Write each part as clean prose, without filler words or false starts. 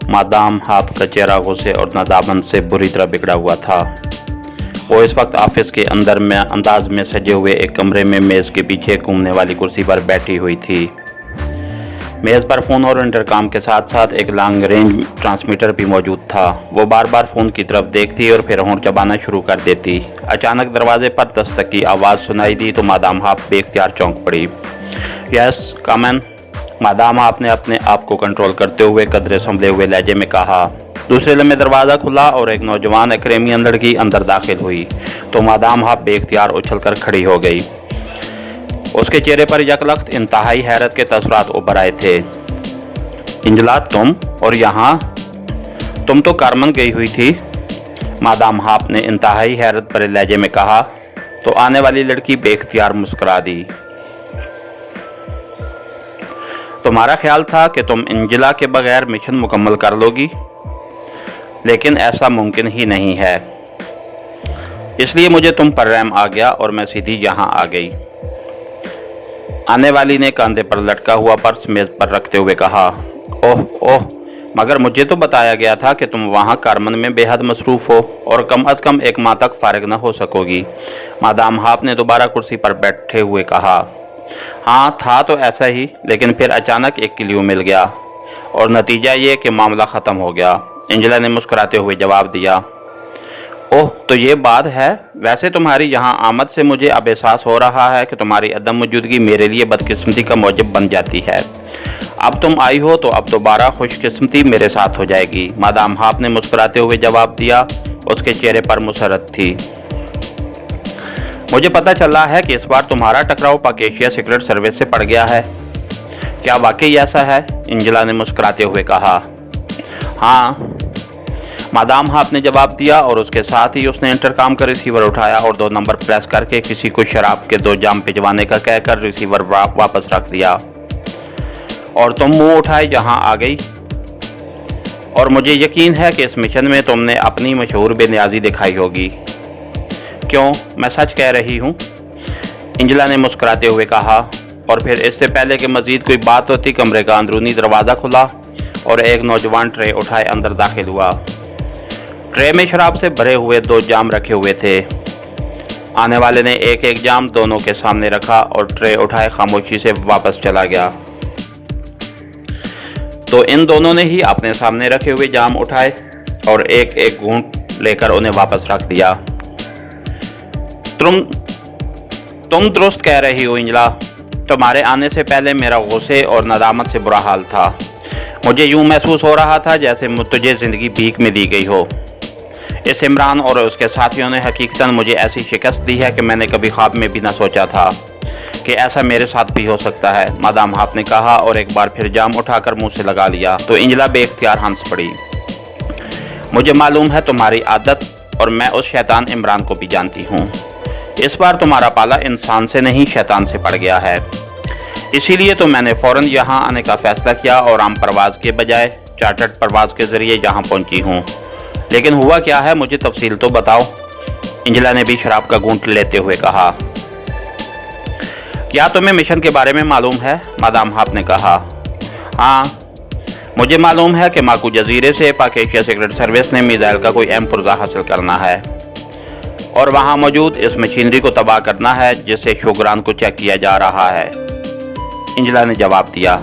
Madame half का चेहरा गुस्से और नदामत से बुरी तरह बिगड़ा हुआ था। वो इस वक्त ऑफिस के अंदर में अंदाज में सजे हुए एक कमरे में मेज़ के पीछे घूमने वाली कुर्सी पर बैठी हुई थी। मेज़ पर फ़ोन और इंटरकॉम के साथ साथ एक लॉन्ग रेंज ट्रांसमीटर भी मौजूद था। वो बार बार फ़ोन की तरफ देखती और फिर होंठ चबाना शुरू कर देती। अचानक दरवाजे पर दस्तक की आवाज़ सुनाई दी तो मादाम हाफ बेख्तियार चौंक पड़ी। यस कम इन, मादाम हाफ ने अपने आप को कंट्रोल करते हुए कदरे संभले हुए लहजे में कहा। दूसरे लम्हे दरवाज़ा खुला और एक नौजवान एक्रेमियन लड़की अंदर दाखिल हुई तो मादाम हाफ बेख्तियार उछलकर खड़ी हो गई। उसके चेहरे पर यकलख्त इंतहाई हैरत के तसरात उभर आए थे। इंजला, तुम और यहाँ? तुम तो कारमन गई हुई थी, मादाम हाफ ने इंतहाई हैरत भरे लहजे में कहा तो आने वाली लड़की बेख्तियार मुस्कुरा दी। तुम्हारा ख्याल था कि तुम इंजला के बगैर मिशन मुकम्मल कर लोगी, लेकिन ऐसा मुमकिन ही नहीं है, इसलिए मुझे तुम पर रहम आ गया और मैं सीधी यहाँ आ गई। आने वाली ने कंधे पर लटका हुआ पर्स मेज पर रखते हुए कहा। ओह ओह, मगर मुझे तो बताया गया था कि तुम वहाँ कारमन में बेहद मसरूफ़ हो और कम अज़ कम एक माह तक फारिग न हो सकोगी, मादाम हाफ ने दोबारा कुर्सी पर बैठे हुए कहा। हाँ था तो ऐसा ही, लेकिन फिर अचानक एक क्लू मिल गया और नतीजा ये कि मामला ख़त्म हो गया, इंजला ने मुस्कुराते हुए जवाब दिया। ओह, तो ये बात है। वैसे तुम्हारी यहाँ आमद से मुझे अब एहसास हो रहा है कि तुम्हारी अदम मौजूदगी मेरे लिए बदकिस्मती का मौजब बन जाती है। अब तुम आई हो तो अब दोबारा खुशकिस्मती मेरे साथ हो जाएगी, मादाम हाफ ने मुस्कुराते हुए जवाब दिया। उसके चेहरे पर मुसरत थी। मुझे पता चला है कि इस बार तुम्हारा टकराव पाक एशिया सीक्रेट सर्विस से पड़ गया है। क्या वाकई ऐसा है? इंजला ने मुस्कुराते हुए कहा। हाँ, मादाम हाफ ने जवाब दिया और उसके साथ ही उसने इंटरकॉम का रिसीवर उठाया और 2 नंबर प्रेस करके किसी को शराब के 2 जाम भिजवाने का कहकर रिसीवर वापस रख दिया। और तुम मुंह उठाए यहाँ आ गई, और मुझे यकीन है कि इस मिशन में तुमने अपनी मशहूर बेनियाजी दिखाई होगी। क्यों, मैं सच कह रही हूँ, इंजला ने मुस्कुराते हुए कहा। और फिर इससे पहले कि मज़ीद कोई बात होती, कमरे का अंदरूनी दरवाज़ा खुला और एक नौजवान ट्रे उठाए अंदर दाखिल हुआ। ट्रे में शराब से भरे हुए 2 जाम रखे हुए थे। आने वाले ने एक एक जाम दोनों के सामने रखा और ट्रे उठाए खामोशी से वापस चला गया। तो इन दोनों ने ही अपने सामने रखे हुए जाम उठाए और एक एक घूंट लेकर उन्हें वापस रख दिया। तुम दुरुस्त कह रही हो इंजला, तुम्हारे आने से पहले मेरा गुस्से और नदामत से बुरा हाल था। मुझे यूं महसूस हो रहा था जैसे तुझे ज़िंदगी भीख में दी गई हो। इस इमरान और उसके साथियों ने हकीकतन मुझे ऐसी शिकस्त दी है कि मैंने कभी ख्वाब में भी ना सोचा था कि ऐसा मेरे साथ भी हो सकता है, मादाम हाफ ने कहा और एक बार फिर जाम उठाकर मुंह से लगा लिया तो इंजला बेख्तियार हंस पड़ी। मुझे मालूम है तुम्हारी आदत, और मैं उस शैतान इमरान को भी जानती हूँ। इस बार तुम्हारा पाला इंसान से नहीं शैतान से पड़ गया है, इसीलिए तो मैंने फ़ौरन यहाँ आने का फ़ैसला किया और आम परवाज़ के बजाय चार्टर्ड परवाज़ के ज़रिए यहाँ पहुँची हूँ। लेकिन हुआ क्या है, मुझे तफसील तो बताओ, इंजला ने भी शराब का घूंट लेते हुए कहा। क्या तुम्हें मिशन के बारे में मालूम है, मादाम हाफ ने कहा। हाँ, मुझे मालूम है कि माकू जजीरे से पाक एशिया सीक्रेट सर्विस ने मिसाइल का कोई अहम पुर्जा हासिल करना है और वहाँ मौजूद इस मशीनरी को तबाह करना है जिससे शुगरान को चेक किया जा रहा है, इंजला ने जवाब दिया।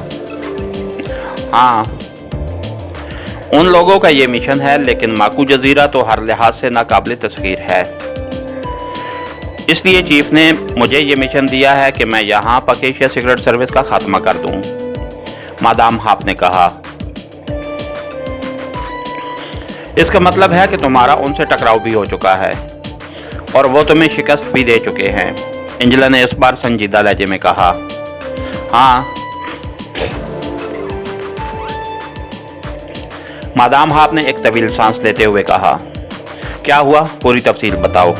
हाँ, उन लोगों का ये मिशन है, लेकिन माकू जजीरा तो हर लिहाज से नाकाबिल तस्खीर है। इसलिए चीफ ने मुझे ये मिशन दिया है कि मैं यहाँ पाक एशिया सीक्रेट सर्विस का खात्मा कर दूँ, मादाम हाफ ने कहा। इसका मतलब है कि तुम्हारा उनसे टकराव भी हो चुका है और वो तुम्हें शिकस्त भी दे चुके हैं, इंजला ने इस बार संजीदा लहजे में कहा। हाँ, मादाम हाफ ने एक तवील सांस लेते हुए कहा। क्या हुआ, पूरी तफसील बताओ,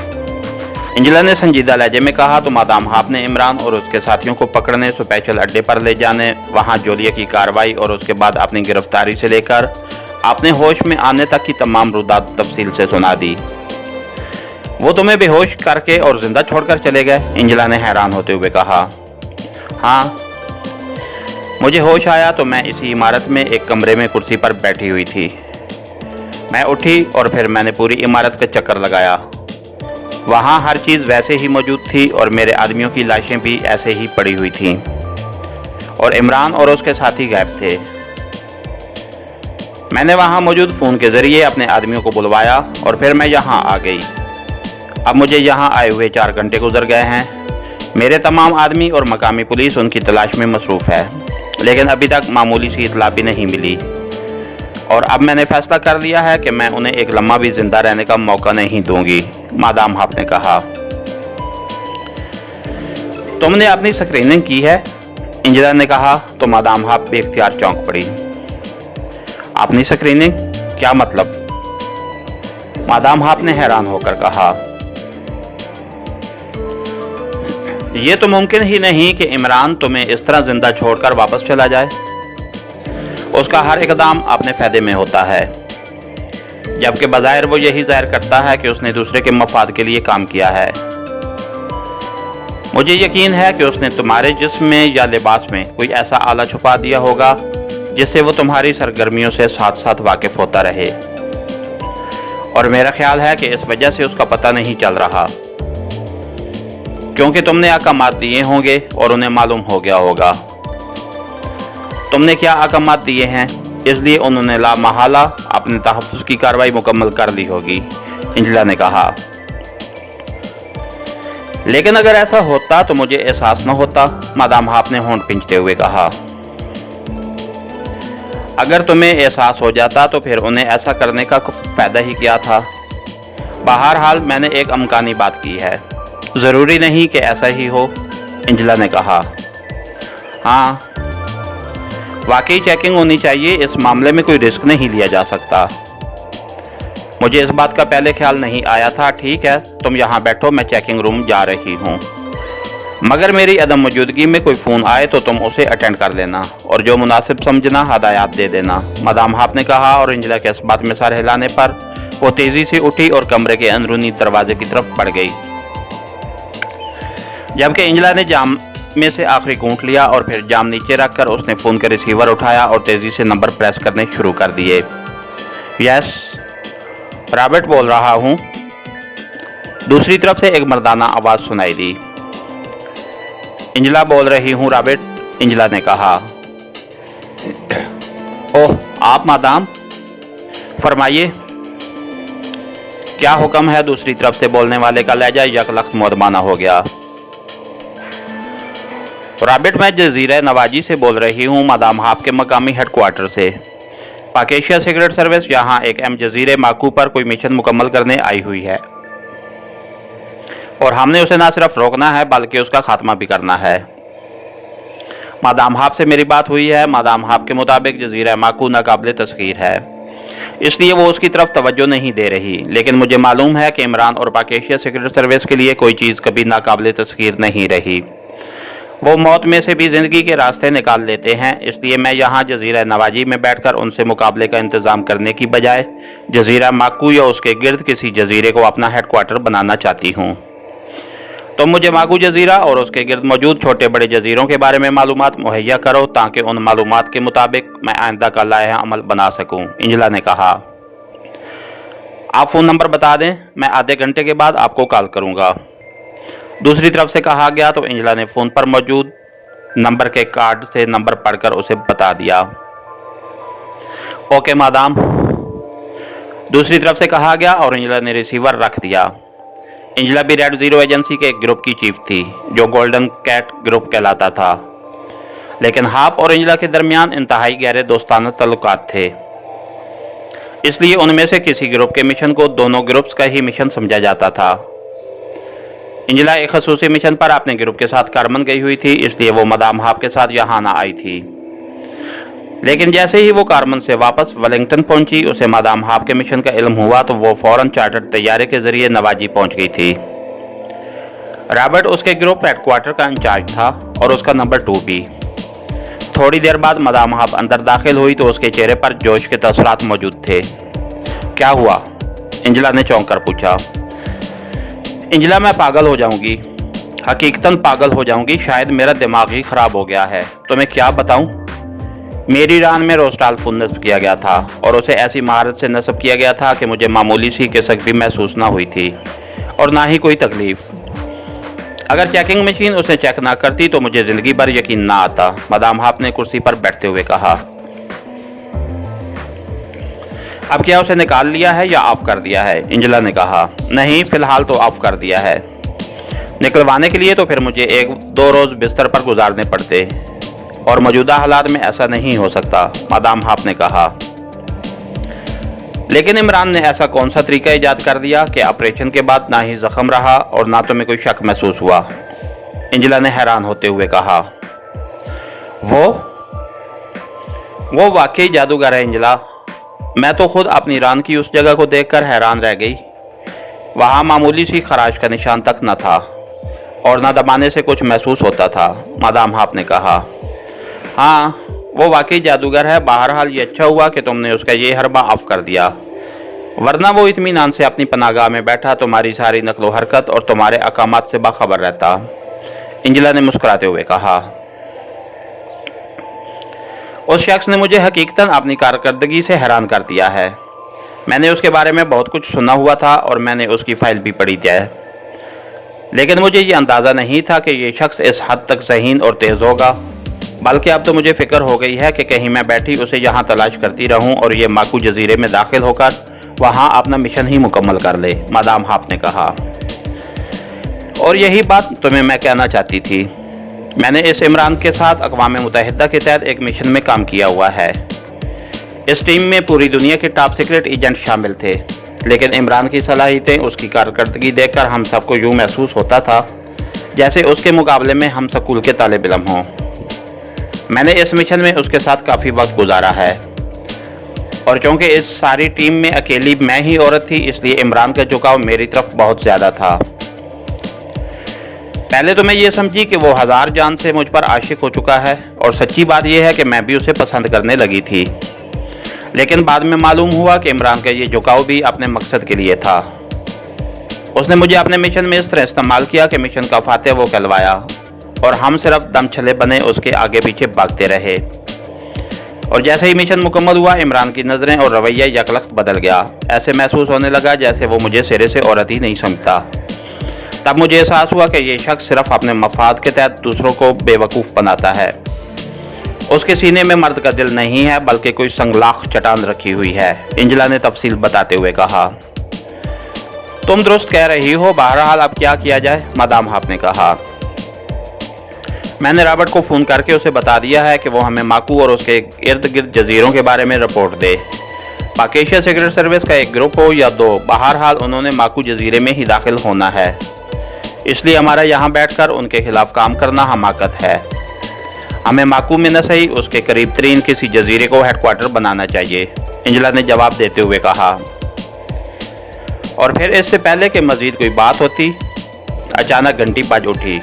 इंजला ने संजीदा लहजे में कहा। तो मादाम हाफ ने इमरान और उसके साथियों को पकड़ने, स्पेशल अड्डे पर ले जाने, वहां जोलिया की कार्रवाई और उसके बाद अपनी गिरफ्तारी से लेकर अपने होश में आने तक की तमाम रुदात तफसील से सुना दी। वो तुम्हें बेहोश करके और जिंदा छोड़कर चले गए, इंजला ने हैरान होते हुए कहा। हाँ, मुझे होश आया तो मैं इसी इमारत में एक कमरे में कुर्सी पर बैठी हुई थी। मैं उठी और फिर मैंने पूरी इमारत का चक्कर लगाया। वहाँ हर चीज़ वैसे ही मौजूद थी और मेरे आदमियों की लाशें भी ऐसे ही पड़ी हुई थीं और इमरान और उसके साथी गायब थे। मैंने वहाँ मौजूद फ़ोन के ज़रिए अपने आदमियों को बुलवाया और फिर मैं यहाँ आ गई। अब मुझे यहाँ आए हुए 4 घंटे गुजर गए हैं। मेरे तमाम आदमी और मकामी पुलिस उनकी तलाश में मसरूफ़ है, लेकिन अभी तक मामूली सी इत्तला भी नहीं मिली। और अब मैंने फैसला कर लिया है कि मैं उन्हें एक लम्हा भी जिंदा रहने का मौका नहीं दूंगी, मादाम हाप ने कहा। तुमने अपनी स्क्रीनिंग की है? इंजला ने कहा तो मादाम हाप बेख्तियार चौंक पड़ी। अपनी स्क्रीनिंग? क्या मतलब? मादाम हाप ने हैरान होकर कहा। यह तो मुमकिन ही नहीं कि इमरान तुम्हें इस तरह जिंदा छोड़कर वापस चला जाए। उसका हर इकदाम अपने फायदे में होता है, जबकि बज़ाहिर वो यही ज़ाहिर करता है कि उसने दूसरे के मफाद के लिए काम किया है। मुझे यकीन है कि उसने तुम्हारे जिस्म में या लिबास में कोई ऐसा आला छुपा दिया होगा जिससे वो तुम्हारी सरगर्मियों से साथ साथ वाकिफ होता रहे, और मेरा ख्याल है कि इस वजह से उसका पता नहीं चल रहा, क्योंकि तुमने अहकामात दिए होंगे और उन्हें मालूम हो गया होगा। तुमने क्या अहकामात दिए हैं, इसलिए उन्होंने ला महाला अपने तहफ़्फ़ुज़ की कार्रवाई मुकम्मल कर ली होगी, इंजला ने कहा। लेकिन अगर ऐसा होता तो मुझे एहसास न होता, मादाम हाप ने होंठ खींचते हुए कहा। अगर तुम्हें एहसास हो जाता तो फिर उन्हें ऐसा करने का फ़ायदा ही क्या था। बहरहाल मैंने एक अमकानी बात की है, ज़रूरी नहीं कि ऐसा ही हो, इंजला ने कहा। हाँ, वाकई चेकिंग होनी चाहिए। इस मामले में कोई रिस्क नहीं लिया जा सकता। मुझे इस बात का पहले ख्याल नहीं आया था। ठीक है, तुम यहाँ बैठो, मैं चेकिंग रूम जा रही हूँ, मगर मेरी अदम मौजूदगी में कोई फ़ोन आए तो तुम उसे अटेंड कर लेना और जो मुनासिब समझना हदायत दे देना, मादाम हाप ने कहा। और इंजला के इस बात में सर हिलाने पर वो तेज़ी से उठी और कमरे के अंदरूनी दरवाजे की तरफ बढ़ गई, जबकि इंजला ने जाम में से आखिरी घूंट लिया और फिर जाम नीचे रखकर उसने फ़ोन का रिसीवर उठाया और तेज़ी से नंबर प्रेस करने शुरू कर दिए। यस, रॉबर्ट बोल रहा हूँ। दूसरी तरफ से एक मर्दाना आवाज़ सुनाई दी। इंजला बोल रही हूँ रॉबर्ट, इंजला ने कहा। ओह, आप मादाम, फरमाइए, क्या हुक्म है? दूसरी तरफ से बोलने वाले का लहजा यकलख्त मुअद्दबाना हो गया। रॉबर्ट, मैं जज़ीरा नवाजी से बोल रही हूँ, मादाम हाप के मकामी हेडक्वार्टर से। पाकेशिया सीक्रेट सर्विस यहाँ एक जज़ीरे माकू पर कोई मिशन मुकम्मल करने आई हुई है, और हमने उसे ना सिर्फ रोकना है बल्कि उसका खात्मा भी करना है। मादाम हाप से मेरी बात हुई है। मादाम हाप के मुताबिक जज़ीरा माकू नाकाबिले तस्खीर है, इसलिए वो उसकी तरफ तवज्जो नहीं दे रही। लेकिन मुझे मालूम है कि इमरान और पाकेशिया सीक्रेट सर्विस के लिए कोई चीज़ कभी नाकाबिले तस्खीर नहीं रही। वो मौत में से भी ज़िंदगी के रास्ते निकाल लेते हैं, इसलिए मैं यहाँ जज़ीरा नवाजी में बैठकर उनसे मुकाबले का इंतज़ाम करने की बजाय जज़ीरा माकू या उसके गिर्द किसी जज़ीरे को अपना हेडक्वार्टर बनाना चाहती हूँ। तो मुझे माकू जज़ीरा और उसके गिर्द मौजूद छोटे बड़े जज़ीरों के बारे में मालूमात मुहैया करो, ताकि उन मालूमात के मुताबिक मैं आइंदा का लाइहा अमल बना सकूँ, इंजला ने कहा। आप फ़ोन नंबर बता दें, मैं आधे घंटे के बाद आपको कॉल करूँगा, दूसरी तरफ से कहा गया। तो इंजला ने फ़ोन पर मौजूद नंबर के कार्ड से नंबर पढ़कर उसे बता दिया। ओके मादाम, दूसरी तरफ से कहा गया और इंजला ने रिसीवर रख दिया। इंजला भी रेड ज़ीरो एजेंसी के एक ग्रुप की चीफ थी जो गोल्डन कैट ग्रुप कहलाता था, लेकिन हाप और इंजला के दरमियान इंतहाई गहरे दोस्ताना तल्लुकात थे, इसलिए उनमें से किसी ग्रुप के मिशन को दोनों ग्रुप्स का ही मिशन समझा जाता था। इंजला एक खसूसी मिशन पर अपने ग्रुप के साथ कारमन गई हुई थी, इसलिए वो मादाम हाप के साथ यहाँ ना आई थी। लेकिन जैसे ही वो कारमन से वापस वेलिंगटन पहुंची, उसे मादाम हाप के मिशन का इल्म हुआ तो वो फौरन चार्टर्ड तैयारे के जरिए नवाजी पहुंच गई थी। रॉबर्ट उसके ग्रुप हेडक्वार्टर का इंचार्ज था और उसका नंबर 2 भी। थोड़ी देर बाद मादाम हाप अंदर दाखिल हुई तो उसके चेहरे पर जोश के तसरात मौजूद थे। क्या हुआ? इंजला ने चौंक कर पूछा। इंजला, मैं पागल हो जाऊंगी, हकीकतन पागल हो जाऊंगी। शायद मेरा दिमाग ही खराब हो गया है। तो मैं क्या बताऊं? मेरी रान में रोस्टाल फुल नस्ब किया गया था और उसे ऐसी महारत से नस्ब किया गया था कि मुझे मामूली सी कसक भी महसूस ना हुई थी और ना ही कोई तकलीफ। अगर चेकिंग मशीन उसे चेक ना करती तो मुझे ज़िंदगी भर यकीन ना आता, मादाम हाप ने कुर्सी पर बैठते हुए कहा। अब क्या उसे निकाल लिया है या ऑफ कर दिया है? एंजेला ने कहा। नहीं, फ़िलहाल तो ऑफ कर दिया है। निकलवाने के लिए तो फिर मुझे 1-2 रोज़ बिस्तर पर गुजारने पड़ते और मौजूदा हालात में ऐसा नहीं हो सकता, मादाम हाप ने कहा। लेकिन इमरान ने ऐसा कौन सा तरीका ईजाद कर दिया कि ऑपरेशन के बाद ना ही जख्म रहा और ना तुम्हें कोई शक महसूस हुआ? एंजेला ने हैरान होते हुए कहा। वो वाकई जादूगर है एंजेला। मैं तो खुद अपनी रान की उस जगह को देखकर हैरान रह गई। वहाँ मामूली सी खराश का निशान तक न था और न दबाने से कुछ महसूस होता था, मादाम हाप ने कहा। हाँ, वो वाकई जादूगर है। बहरहाल ये अच्छा हुआ कि तुमने उसका ये हरबा ऑफ कर दिया, वरना वो इत्मीनान से अपनी पनाहगाह में बैठा तुम्हारी सारी नकलो हरकत और तुम्हारे अकामात से बाखबर रहता, एंजेला ने मुस्कुराते हुए कहा। उस शख्स ने मुझे हकीकतन अपनी कारकर्दगी से हैरान कर दिया है। मैंने उसके बारे में बहुत कुछ सुना हुआ था और मैंने उसकी फ़ाइल भी पढ़ी थी, लेकिन मुझे ये अंदाज़ा नहीं था कि ये शख्स इस हद तक ज़हीन और तेज़ होगा। बल्कि अब तो मुझे फ़िक्र हो गई है कि कहीं मैं बैठी उसे यहाँ तलाश करती रहूँ और ये माकू जजीरे में दाखिल होकर वहाँ अपना मिशन ही मुकम्मल कर ले, मादाम हाप ने कहा। और यही बात तुम्हें मैं कहना चाहती थी। मैंने इस इमरान के साथ अक़वाम मुत्तहिदा के तहत एक मिशन में काम किया हुआ है। इस टीम में पूरी दुनिया के टॉप सीक्रेट एजेंट शामिल थे, लेकिन इमरान की सलाहियतें, उसकी कारकर्दगी देखकर हम सबको यूँ महसूस होता था जैसे उसके मुकाबले में हम स्कूल के तालिब इल्म हों। मैंने इस मिशन में उसके साथ काफ़ी वक्त गुजारा है और चूँकि इस सारी टीम में अकेली मैं ही औरत थी, इसलिए इमरान का झुकाव मेरी तरफ बहुत ज़्यादा था। पहले तो मैं ये समझी कि वो हज़ार जान से मुझ पर आशिक हो चुका है और सच्ची बात यह है कि मैं भी उसे पसंद करने लगी थी। लेकिन बाद में मालूम हुआ कि इमरान का ये झुकाव भी अपने मकसद के लिए था। उसने मुझे अपने मिशन में इस तरह इस्तेमाल किया कि मिशन का फातेह वो कहलवाया और हम सिर्फ दम छले बने उसके आगे पीछे भागते रहे। और जैसे ही मिशन मुकम्मल हुआ, इमरान की नज़रें और रवैया यकलख्त बदल गया। ऐसे महसूस होने लगा जैसे वो मुझे सिरे से औरत ही नहीं समझता। तब मुझे एहसास हुआ कि ये शख्स सिर्फ अपने मफाद के तहत दूसरों को बेवकूफ़ बनाता है। उसके सीने में मर्द का दिल नहीं है बल्कि कोई संगलाख चट्टान रखी हुई है, एंजेला ने तफसील बताते हुए कहा। तुम दुरुस्त कह रही हो। बहरहाल अब क्या किया जाए, मादाम हाप ने कहा। मैंने रॉबर्ट को फ़ोन करके उसे बता दिया है कि वो हमें माकू और उसके इर्द गिर्द जजीरों के बारे में रिपोर्ट दे। पाक एशिया सीक्रेट सर्विस का एक ग्रुप हो या 2, बहरहाल उन्होंने माकू जजीरे में ही दाखिल होना है। इसलिए हमारा यहाँ बैठकर उनके खिलाफ काम करना हमाकत है। हमें माकू में न सही उसके करीब तरीन किसी जजीरे को हेडक्वार्टर बनाना चाहिए, एंजेला ने जवाब देते हुए कहा। और फिर इससे पहले कि मज़ीद कोई बात होती, अचानक घंटी बज उठी।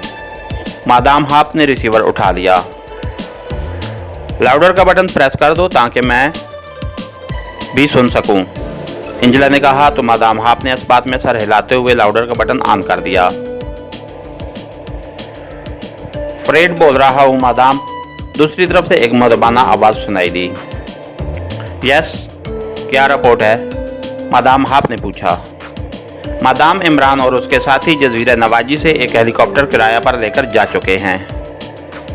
मादाम हाप ने रिसीवर उठा लिया। लाउडर का बटन प्रेस कर दो ताकि मैं भी सुन सकूं, एंजेला ने कहा। तो मादाम हाप ने इस बात में सर हिलाते हुए लाउडर का बटन ऑन कर दिया। फ्रेड बोल रहा हूँ मादाम, दूसरी तरफ से एक मदबाना आवाज़ सुनाई दी। यस, क्या रिपोर्ट है, मादाम हाप ने पूछा। मादाम, इमरान और उसके साथी जजीरा नवाजी से एक हेलीकॉप्टर किराया पर लेकर जा चुके हैं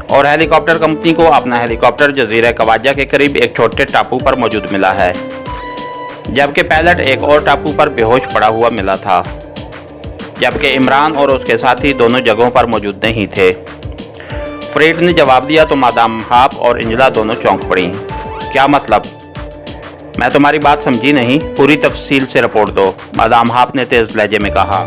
और हेलीकॉप्टर कंपनी को अपना हेलीकॉप्टर जजीरा कवाजा के करीब एक छोटे टापू पर मौजूद मिला है, जबकि पायलट एक और टापू पर बेहोश पड़ा हुआ मिला था, जबकि इमरान और उसके साथी दोनों जगहों पर मौजूद नहीं थे। फ्रेड ने जवाब दिया तो मादाम हाप और एंजेला दोनों चौंक पड़ी। क्या मतलब? मैं तुम्हारी बात समझी नहीं, पूरी तफसील से रिपोर्ट दो, मादाम हाप ने तेज लहजे में कहा।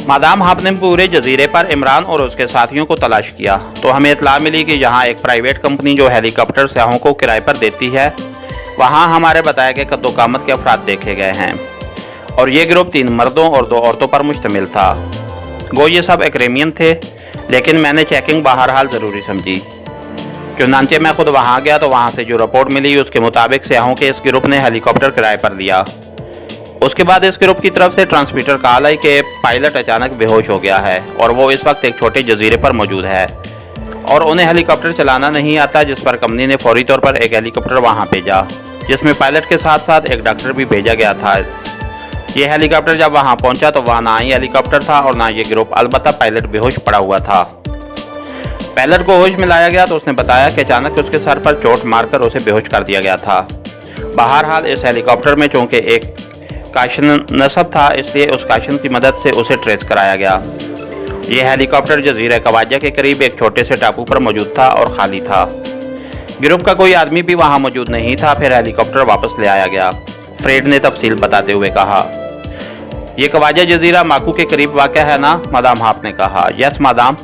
मादाम हाप ने पूरे जजीरे पर इमरान और उसके साथियों को तलाश किया तो हमें इत्तला मिली कि यहाँ एक प्राइवेट कंपनी जो हेलीकॉप्टर सयाहों को किराए पर देती है, वहाँ हमारे बताए गए कद्दोकामत के अफराद देखे गए हैं और ये ग्रुप 3 मर्दों और 2 औरतों पर मुश्तमिल था। गो ये सब एक्रेमियन थे, लेकिन मैंने चेकिंग बहरहाल ज़रूरी समझी। चुनांचे मैं खुद वहाँ गया तो वहाँ से जो रिपोर्ट मिली उसके मुताबिक सयाहों के इस ग्रुप ने हेलीकॉप्टर किराए पर लिया। उसके बाद इस ग्रुप की तरफ से ट्रांसमीटर कॉल आई कि पायलट अचानक बेहोश हो गया है और वो इस वक्त एक छोटे जजीरे पर मौजूद है और उन्हें हेलीकॉप्टर चलाना नहीं आता, जिस पर कंपनी ने फौरी तौर पर एक हेलीकॉप्टर वहां भेजा, जिसमें पायलट के साथ साथ एक डॉक्टर भी भेजा गया था। ये हेलीकॉप्टर जब वहां पहुंचा तो वहां ना ही हेलीकॉप्टर था और ना ये ग्रुप, अलबत्ता पायलट बेहोश पड़ा हुआ था। पायलट को होश में लाया गया तो उसने बताया कि अचानक उसके सर पर चोट मारकर उसे बेहोश कर दिया गया था। बहरहाल इस हेलीकॉप्टर में चूंकि एक काशन नस्ब था, इसलिए उस काशन की मदद से उसे ट्रेस कराया गया। यह हेलीकॉप्टर जजीरा कवाजा के करीब एक छोटे से टापू पर मौजूद था और खाली था। ग्रुप का कोई आदमी भी वहां मौजूद नहीं था। फिर हेलीकॉप्टर वापस ले आया गया, फ्रेड ने तफसील बताते हुए कहा। यह कवाजा जजीरा माकू के करीब वाक़ है ना? मादाम हाप ने कहा। यस मादाम,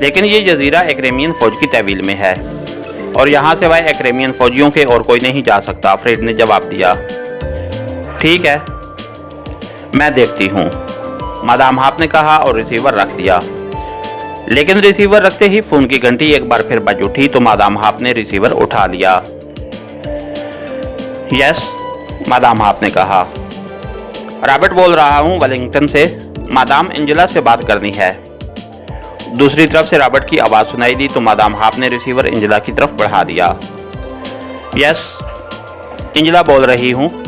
लेकिन ये जजीरा एक्रेमियन फौज की तहवील में है और यहाँ सिवाय एक्रेमियन फौजियों के और कोई नहीं जा सकता, फ्रेड ने जवाब दिया। ठीक है, मैं देखती हूँ, मादाम हाप ने कहा और रिसीवर रख दिया। लेकिन रिसीवर रखते ही फोन की घंटी एक बार फिर बज उठी तो मादाम हाप ने रिसीवर उठा लिया। यस, मादाम हाप ने कहा। रॉबर्ट बोल रहा हूँ वेलिंगटन से, मादाम एंजेला से बात करनी है। दूसरी तरफ से रॉबर्ट की आवाज़ सुनाई दी तो मादाम हाप ने रिसीवर एंजेला की तरफ बढ़ा दिया। यस, एंजेला बोल रही हूँ,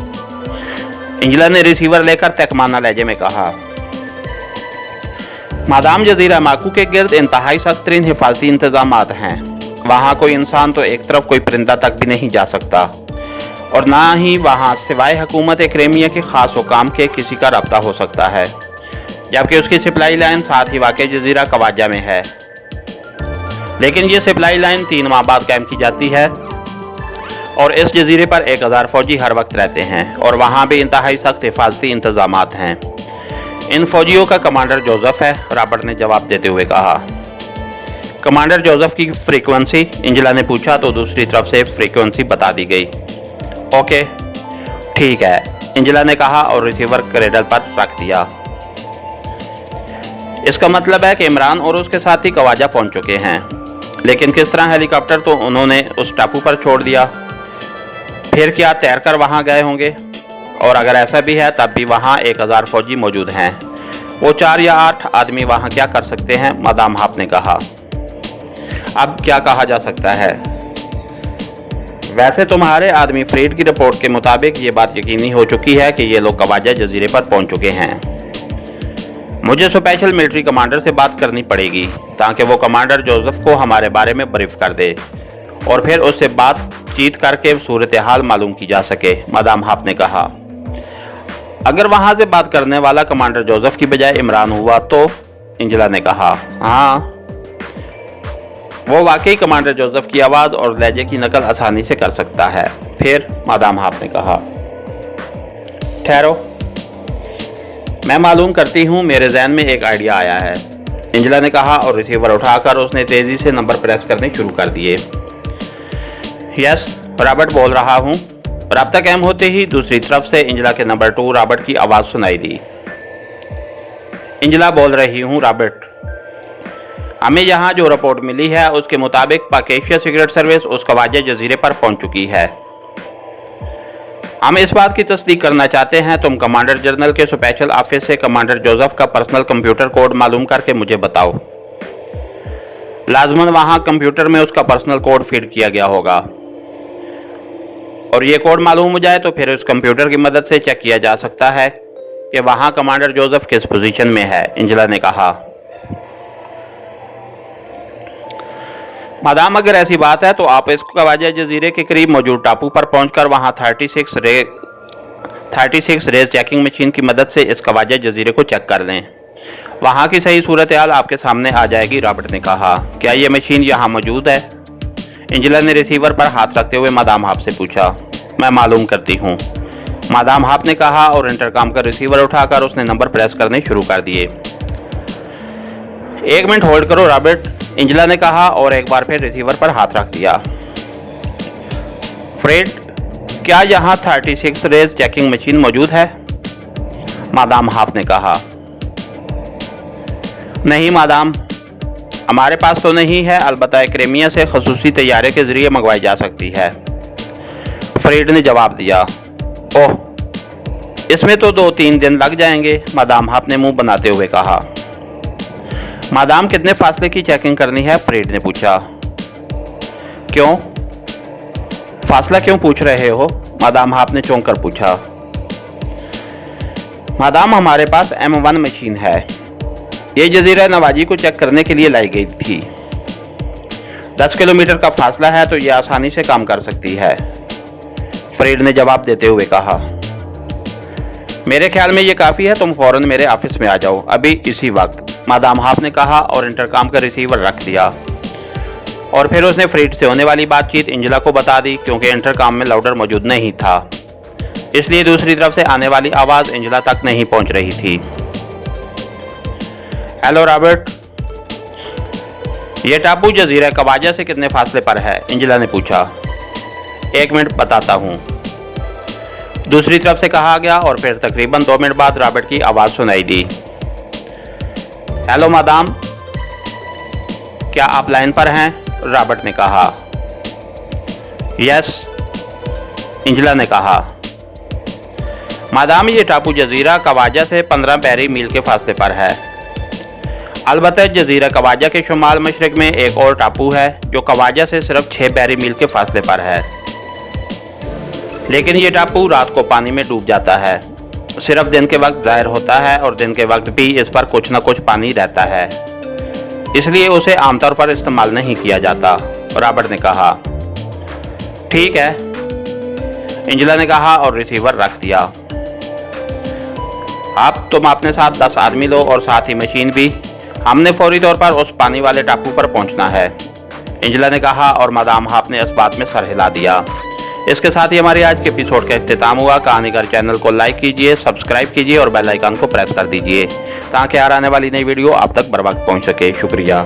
एंजेला ने रिसीवर लेकर तकमाना लहजे में कहा। मादाम, जजीरा माकू के गिर्द इंतहाई सख्त तरीन हिफाजती इंतजामात हैं। वहाँ कोई इंसान तो एक तरफ कोई परिंदा तक भी नहीं जा सकता और ना ही वहाँ सिवाय हुकूमत क्रेमिया के ख़ास हुकाम के किसी का रब्ता हो सकता है, जबकि उसकी सप्लाई लाइन साथ ही वाक़ जजीरा कवाजा में है। लेकिन ये सप्लाई लाइन 3 माह बाद कायम की जाती है और इस जजीरे पर 1000 फौजी हर वक्त रहते हैं और वहाँ भी इंतहाई सख्त हिफाजती इंतजामात हैं। इन फौजियों का कमांडर जोसेफ है, रॉबर्ट ने जवाब देते हुए कहा। कमांडर जोसेफ की फ्रीक्वेंसी? एंजेला ने पूछा तो दूसरी तरफ से फ्रीक्वेंसी बता दी गई। ओके, ठीक है, एंजेला ने कहा और रिसीवर क्रेडल पर रख दिया। इसका मतलब है कि इमरान और उसके साथी कवाजा पहुंच चुके हैं, लेकिन किस तरह? हेलीकॉप्टर तो उन्होंने उस टापू पर छोड़ दिया, फिर क्या तैरकर वहां गए होंगे? और अगर ऐसा भी है तब भी वहाँ 1000 फौजी मौजूद हैं। वो 4 या 8 आदमी वहाँ क्या कर सकते हैं? मादाम हाप ने कहा। अब क्या कहा जा सकता है? वैसे तुम्हारे आदमी फ्रेड की रिपोर्ट के मुताबिक ये बात यकीनी हो चुकी है कि ये लोग कवाजा जजीरे पर पहुंच चुके हैं। मुझे स्पेशल मिलिट्री कमांडर से बात करनी पड़ेगी ताकि वो कमांडर जोसेफ को हमारे बारे में ब्रीफ कर दे और फिर उससे बातचीत करके सूरत हाल मालूम की जा सके, मादाम हाप ने कहा। अगर वहां से बात करने वाला कमांडर जोसेफ की बजाय इमरान हुआ तो? एंजेला ने कहा। हाँ, वो वाकई कमांडर जोसेफ की आवाज़ और लहजे की नकल आसानी से कर सकता है। फिर? मादाम हाप ने कहा। ठहरो, मैं मालूम करती हूँ, मेरे जहन में एक आइडिया आया है, एंजेला ने कहा और रिसीवर उठाकर उसने तेज़ी से नंबर प्रेस करने शुरू कर दिए। यस, रॉबर्ट बोल रहा हूँ। राब्ता कायम होते ही दूसरी तरफ से एंजेला के नंबर 2 रॉबर्ट की आवाज़ सुनाई दी। एंजेला बोल रही हूँ, रॉबर्ट, हमें यहाँ जो रिपोर्ट मिली है उसके मुताबिक पाकिस्तान सीक्रेट सर्विस उस कवाजा जजीरे पर पहुँच चुकी है। हम इस बात की तस्दीक करना चाहते हैं, तुम कमांडर जनरल के स्पेशल ऑफिस से कमांडर जोसेफ का पर्सनल कंप्यूटर कोड मालूम करके मुझे बताओ। लाजमन वहाँ कंप्यूटर में उसका पर्सनल कोड फीड किया गया होगा और ये कोड मालूम हो जाए तो फिर उस कंप्यूटर की मदद से चेक किया जा सकता है कि वहाँ कमांडर जोसेफ किस पोजीशन में है, एंजेला ने कहा। मादाम, अगर ऐसी बात है तो आप इस कवाजा जजीरे के करीब मौजूद टापू पर पहुंचकर वहां 36 रेज चेकिंग मशीन की मदद से इस कवाजा जजीरे को चेक कर लें। वहां की सही सूरत हाल आपके सामने आ जाएगी, रॉबर्ट ने कहा। क्या ये मशीन यहाँ मौजूद है? एंजेला ने रिसीवर पर हाथ रखते हुए मादाम हाप से पूछा। मैं मालूम करती हूँ, मादाम हाप ने कहा और इंटरकॉम का रिसीवर उठाकर उसने नंबर प्रेस करने शुरू कर दिए। 1 मिनट होल्ड करो रॉबर्ट, एंजेला ने कहा और एक बार फिर रिसीवर पर हाथ रख दिया। फ्रेड, क्या यहाँ 36 रेज चेकिंग मशीन मौजूद है? मादाम हाप ने कहा। नहीं मादाम, हमारे पास तो नहीं है, अलबत्ता क्रेमिया से खसूसी तैयारे के जरिए मंगवाई जा सकती है, फ्रेड ने जवाब दिया। ओह, इसमें तो 2-3 दिन लग जाएंगे, मादाम हाप ने मुंह बनाते हुए कहा। मादाम कितने फासले की चेकिंग करनी है? फ्रेड ने पूछा। क्यों? फासला क्यों पूछ रहे हो? मादाम हाप ने चौंक कर पूछा। मादाम, हमारे पास M1 मशीन है। ये जजीरा नवाजी को चेक करने के लिए लाई गई थी। 10 किलोमीटर का फासला है तो ये आसानी से काम कर सकती है, फ्रेड ने जवाब देते हुए कहा। मेरे ख्याल में ये काफ़ी है, तुम फौरन मेरे ऑफिस में आ जाओ, अभी इसी वक्त, मादाम हाप ने कहा और इंटरकॉम का रिसीवर रख दिया। और फिर उसने फ्रेड से होने वाली बातचीत एंजेला को बता दी। क्योंकि इंटरकॉम में लाउडर मौजूद नहीं था, इसलिए दूसरी तरफ से आने वाली आवाज़ एंजेला तक नहीं पहुंच रही थी। हेलो रॉबर्ट, ये टापू जजीरा कवाजा से कितने फासले पर है? एंजेला ने पूछा। 1 मिनट बताता हूँ, दूसरी तरफ से कहा गया और फिर तकरीबन 2 मिनट बाद रॉबर्ट की आवाज़ सुनाई दी। हेलो मादाम, क्या आप लाइन पर हैं? रॉबर्ट ने कहा। यस, एंजेला ने कहा। मादाम, ये टापू जजीरा कवाजा से 15 बैरी मील के फासले पर है। अलबत्ता जजीरा कवाजा के शुमाल मशरक में एक और टापू है जो कवाजा से सिर्फ 6 बैरी मील के फासले पर है, लेकिन ये टापू रात को पानी में डूब जाता है। सिर्फ दिन के वक्त ज़ाहिर होता है और दिन के वक्त भी इस पर कुछ न कुछ पानी रहता है, इसलिए उसे आमतौर पर इस्तेमाल नहीं किया जाता, रॉबर्ट ने कहा। ठीक है, एंजेला ने कहा और रिसीवर रख दिया। अब तुम अपने साथ 10 आदमी लो और साथ ही मशीन भी। हमने फौरी तौर पर उस पानी वाले टापू पर पहुंचना है, एंजेला ने कहा और मादाम हाप ने इस बात में सर हिला दिया। इसके साथ ही हमारे आज के एपिसोड का इख्तिताम हुआ। कहानीगर चैनल को लाइक कीजिए, सब्सक्राइब कीजिए और बेल आइकन को प्रेस कर दीजिए ताकि आने वाली नई वीडियो आप तक बर वक्त पहुंच सके। शुक्रिया।